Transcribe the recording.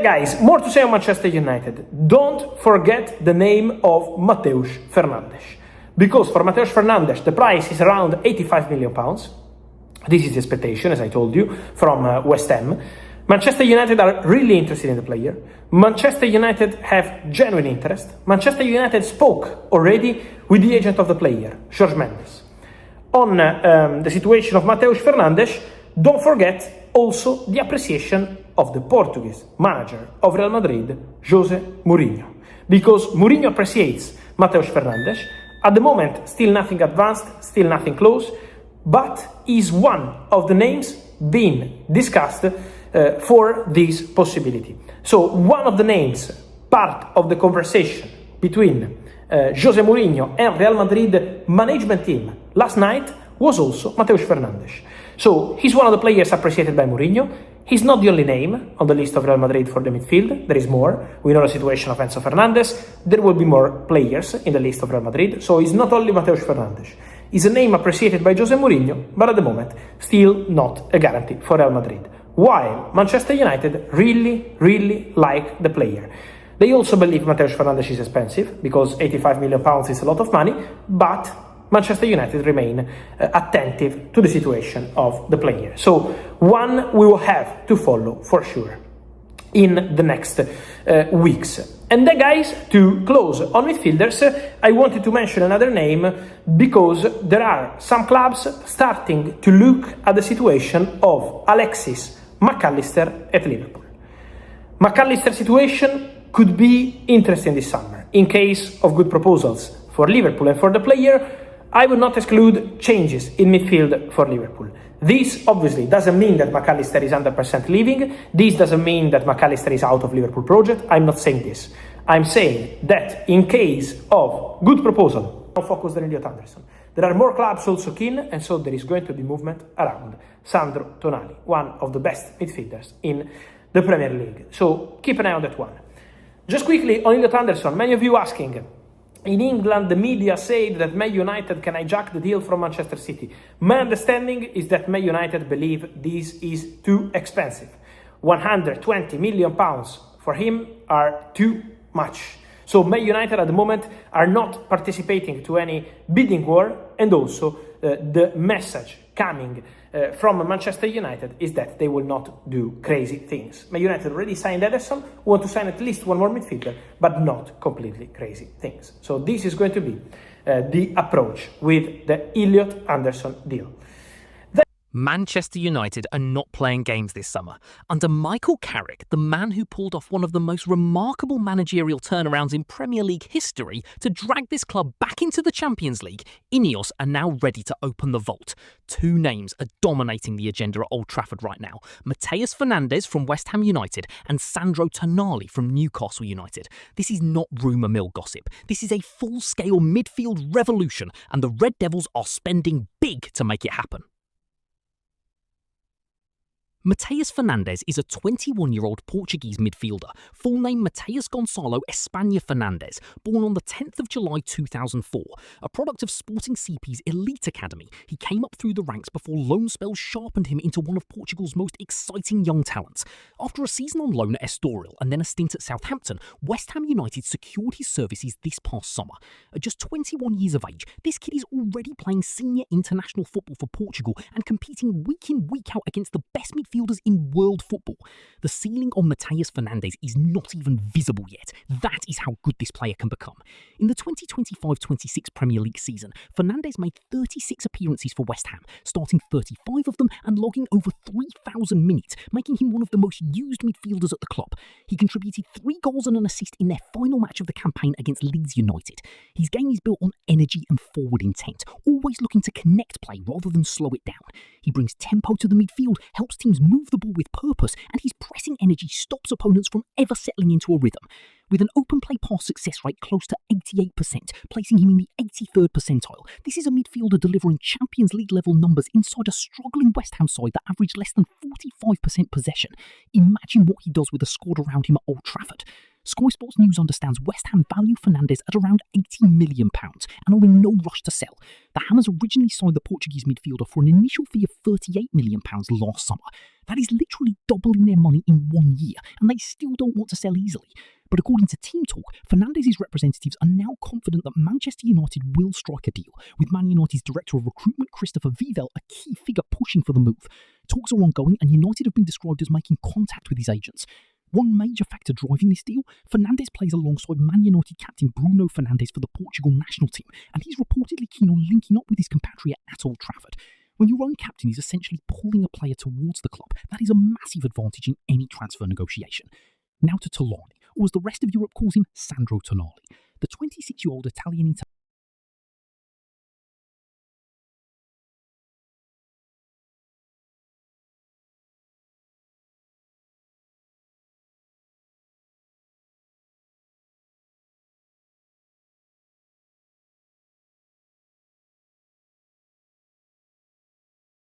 guys, more to say on Manchester United. Don't forget the name of Mateus Fernandes. Because for Mateus Fernandes, the price is around £85 million. This is the expectation, as I told you, from West Ham. Manchester United are really interested in the player. Manchester United have genuine interest. Manchester United spoke already with the agent of the player, Jorge Mendes. On the situation of Mateus Fernandes, don't forget also the appreciation of the Portuguese manager of Real Madrid, Jose Mourinho. Because Mourinho appreciates Mateus Fernandes. At the moment, still nothing advanced, still nothing close, but is one of the names being discussed for this possibility. So one of the names, part of the conversation between Jose Mourinho and Real Madrid management team last night was also Mateus Fernandes. So he's one of the players appreciated by Mourinho. He's not the only name on the list of Real Madrid for the midfield. There is more. We know the situation of Enzo Fernandez. There will be more players in the list of Real Madrid. So it's not only Mateus Fernandes. He's a name appreciated by Jose Mourinho, but at the moment, still not a guarantee for Real Madrid. While Manchester United really like the player. They also believe Mateus Fernandes is expensive, because £85 million is a lot of money, but Manchester United remain attentive to the situation of the player. So one we will have to follow for sure in the next weeks. And then guys, to close on midfielders, I wanted to mention another name because there are some clubs starting to look at the situation of Alexis McAllister at Liverpool. McAllister's situation could be interesting this summer. In case of good proposals for Liverpool and for the player, I would not exclude changes in midfield for Liverpool. This obviously doesn't mean that McAllister is 100% leaving. This doesn't mean that McAllister is out of Liverpool project. I'm not saying this. I'm saying that in case of good proposal, I'll focus on Elliot Anderson. There are more clubs also keen, and so there is going to be movement around Sandro Tonali, one of the best midfielders in the Premier League. So keep an eye on that one. Just quickly on Elliot Anderson, many of you asking, in England, the media said that Man United can hijack the deal from Manchester City. My understanding is that Man United believe this is too expensive. £120 million for him are too much. So Man United at the moment are not participating to any bidding war, and also the message coming from Manchester United is that they will not do crazy things. Man United already signed Ederson, want to sign at least one more midfielder, but not completely crazy things. So this is going to be the approach with the Elliot Anderson deal. Manchester United are not playing games this summer. Under Michael Carrick, the man who pulled off one of the most remarkable managerial turnarounds in Premier League history to drag this club back into the Champions League, Ineos are now ready to open the vault. Two names are dominating the agenda at Old Trafford right now. Mateus Fernandes from West Ham United and Sandro Tonali from Newcastle United. This is not rumour mill gossip. This is a full-scale midfield revolution, and the Red Devils are spending big to make it happen. Mateus Fernandes is a 21-year-old Portuguese midfielder, full name Mateus Gonçalo Espanha Fernandes, born on the 10th of July 2004. A product of Sporting CP's elite academy, he came up through the ranks before loan spells sharpened him into one of Portugal's most exciting young talents. After a season on loan at Estoril and then a stint at Southampton, West Ham United secured his services this past summer. At just 21 years of age, this kid is already playing senior international football for Portugal and competing week in, week out against the best midfielders in world football. The ceiling on Mateus Fernandes is not even visible yet. That is how good this player can become. In the 2025-26 Premier League season, Fernandes made 36 appearances for West Ham, starting 35 of them and logging over 3,000 minutes, making him one of the most used midfielders at the club. He contributed 3 goals and an assist in their final match of the campaign against Leeds United. His game is built on energy and forward intent, always looking to connect play rather than slow it down. He brings tempo to the midfield, helps teams move the ball with purpose, and his pressing energy stops opponents from ever settling into a rhythm. With an open play pass success rate close to 88%, placing him in the 83rd percentile, this is a midfielder delivering Champions League level numbers inside a struggling West Ham side that averaged less than 45% possession. Imagine what he does with the squad around him at Old Trafford. Sky Sports News understands West Ham value Fernandes at around £80 million and are in no rush to sell. The Hammers originally signed the Portuguese midfielder for an initial fee of £38 million last summer. That is literally doubling their money in 1 year, and they still don't want to sell easily. But according to Team Talk, Fernandes' representatives are now confident that Manchester United will strike a deal, with Man United's director of recruitment Christopher Vivel a key figure pushing for the move. Talks are ongoing, and United have been described as making contact with his agents. One major factor driving this deal, Fernandes plays alongside Man United captain Bruno Fernandes for the Portugal national team, and he's reportedly keen on linking up with his compatriot at Old Trafford. When your own captain is essentially pulling a player towards the club, that is a massive advantage in any transfer negotiation. Now to Tonali, or as the rest of Europe calls him, Sandro Tonali. The 26-year-old Italian